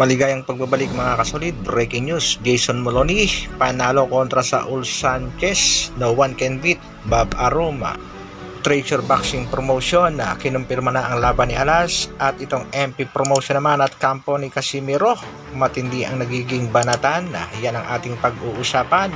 Maligayang pagbabalik mga kasolid. Breaking news, Jason Moloney panalo kontra Saul Sanchez. No one can beat Bob Aroma. Treasure Boxing Promotion na kinumpirma na ang laban ni Alas. At itong MP Promotion naman at kampo ni Casimiro, matindi ang nagiging banatan. Yan ang ating pag-uusapan.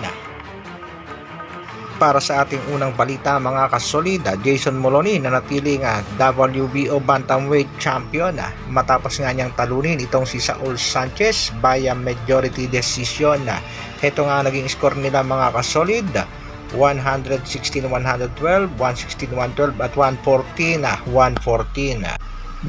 Para sa ating unang balita mga kasolid, Jason Moloney na natiling WBO Bantamweight Champion matapos nga niyang talunin itong si Saul Sanchez via majority decision. Ito nga naging score nila mga kasolid, 116-112, 116-112 at 114-114.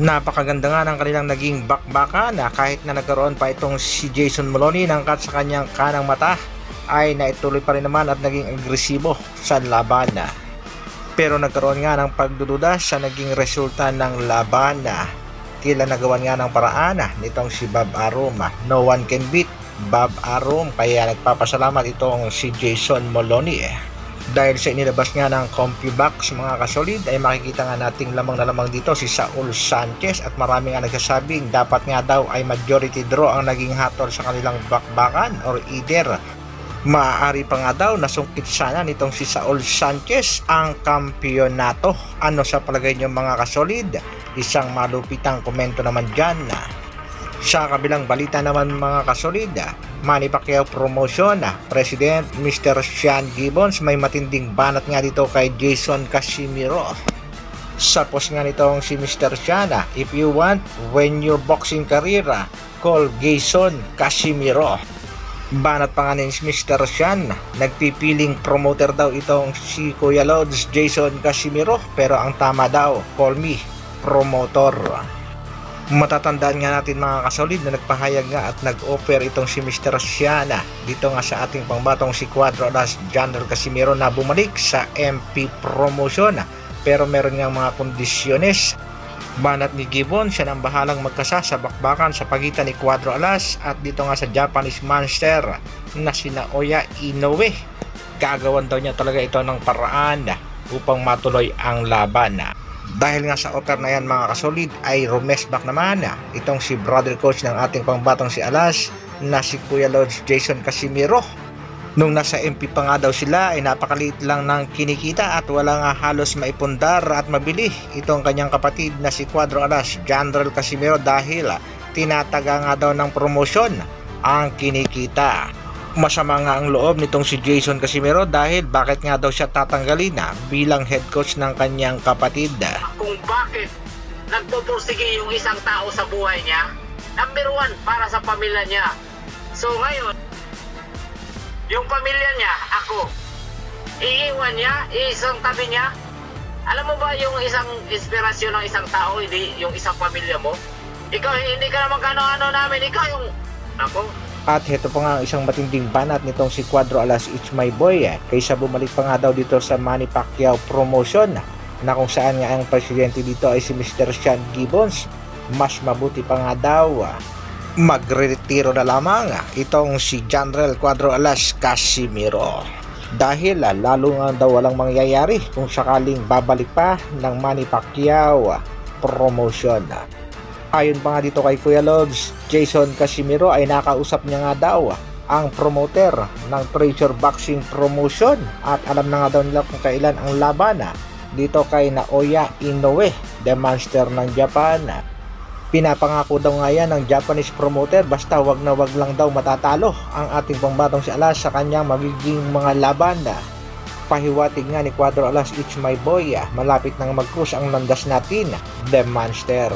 Napakaganda nga ng kanilang naging bakbakan kahit na nagkaroon pa itong si Jason Moloney ng cut sa kanyang kanang mata, ay naituloy pa rin naman at naging agresibo sa laban. Pero nagkaroon nga ng pagdududa sa naging resulta ng laban. Tila nagawan nga ng paraan nitong si Bob Aroma. No one can beat Bob Aroma, kaya nagpapasalamat itong si Jason Moloney. Dahil sa inilabas nga ng CompuBox mga kasolid, ay makikita nga nating lamang na lamang dito si Saul Sanchez, at marami nga nagsasabing dapat nga daw ay majority draw ang naging hatol sa kanilang bakbakan, or either maaari pa nga daw nasungkit sana nitong si Saul Sanchez ang kampyonato. Ano sa palagay nyo mga kasolid? Isang malupitang komento naman dyan. Sa kabilang balita naman mga kasolid, Manny Pacquiao Promotion, President Mr. Sean Gibbons, may matinding banat nga dito kay Jason Casimiro. Sa post nga nitong si Mr. Sean, if you want when your boxing career, call Jason Casimiro. Banat pa nga ni Mr. Sean, nagpipiling promoter daw itong si Kuya Lods Jason Casimiro, pero ang tama daw, call me promoter. Matatandaan nga natin mga kasolid na nagpahayag nga at nag-offer itong si Mr. Sean dito nga sa ating pangbatong si Cuadro Alas General Casimiro na bumalik sa MP Promotion, pero meron nga mga kondisyones. Banat ni Gibbon, siya nang bahalang magkasa sa bakbakan sa pagitan ni Cuadro Alas at dito nga sa Japanese monster na si Naoya Inoue. Gagawan daw niya talaga ito ng paraan upang matuloy ang laban. Dahil nga sa offer na yan mga kasolid, ay rumesback naman itong si brother coach ng ating pangbatong si Alas na si Kuya Lods Jason Casimiro. Nung nasa MP pa nga daw sila, ay napakaliit lang ng kinikita at wala nga halos maipundar at mabili itong kanyang kapatid na si Cuadro Alas General Casimiro, dahil tinataga nga daw ng promosyon ang kinikita. Masama nga ang loob nitong si Jason Casimiro dahil bakit nga daw siya tatanggalin bilang head coach ng kanyang kapatid. Kung bakit nagpupursige yung isang tao sa buhay niya, number one, para sa pamilya niya. So ngayon, yung pamilya niya, ako, iiwan niya, isang tabi niya. Alam mo ba yung isang inspirasyon ng isang tao, hindi yung isang pamilya mo? Ikaw, hindi ka naman kano-ano namin, ikaw yung, ako. At heto pa nga ang isang matinding banat nitong si Cuadro Alas It's My Boy, kaysa bumalik pa nga daw dito sa Manny Pacquiao Promotion, na kung saan nga ang presidente dito ay si Mr. Sean Gibbons. Mas mabuti pa nga daw magre-retiro na lamang itong si General Cuadro Alas Casimiro, dahil lalo nga daw walang mangyayari kung sakaling babalik pa ng Manny Pacquiao Promotion. Ayon pa nga dito kay Kuya Lods Jason Casimiro, ay nakausap niya nga daw ang promoter ng Treasure Boxing Promotion at alam na nga daw nila kung kailan ang laban dito kay Naoya Inoue, the monster ng Japan. Pinapangako daw nga yan ng Japanese promoter, basta wag na wag lang daw matatalo ang ating pangbatong si Alas sa kanyang magiging mga laban. Pahiwatig nga ni Cuadro Alas It's My Boy, malapit nang mag-cruise ang landas natin, the monster.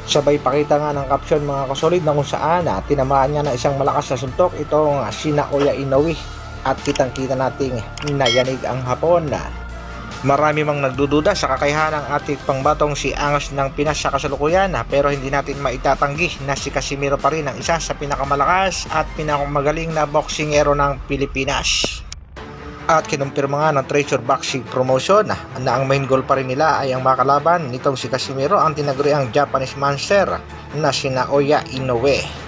Sabay pakita nga ng caption mga kasolid na kung saan tinamaan niya ng isang malakas na suntok itong si Naoya Inoue, at kitang kita nating nayanig ang hapon. Marami mang nagdududa sa kakayahan ng ating pangbatong si Angas ng Pinas sa kasalukuyan, pero hindi natin maitatanggi na si Casimiro pa rin ang isa sa pinakamalakas at pinakamagaling na boksingero ng Pilipinas. At kinumpirma nga ng Treasure Boxing Promotion na ang main goal pa rin nila ay ang makalaban nitong si Casimiro, ang tinaguriang Japanese monster na si Naoya Inoue.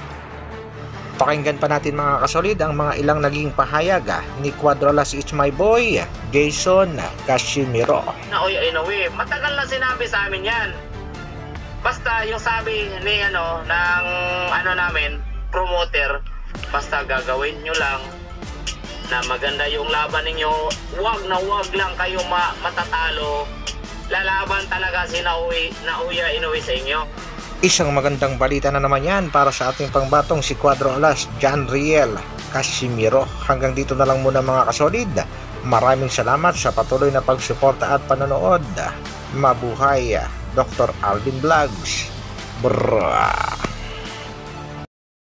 Pakinggan pa natin mga kasolid ang mga ilang naging pahayag ni Cuadro Alas It's My Boy Jason Casimiro. Naoya Inoue, matagal na sinabi sa amin yan. Basta yung sabi ni ng namin, promoter, basta gagawin nyo lang na maganda yung laban ninyo. Wag lang kayo matatalo. Lalaban talaga si Naoya Inoue sa inyo. Isang magandang balita na naman yan para sa ating pangbatong si Cuadro Alas, John Riel Casimiro. Hanggang dito na lang muna mga kasolid. Maraming salamat sa patuloy na pagsuporta at panonood. Mabuhay, Dr. Alvin Vlogs. Brrrr.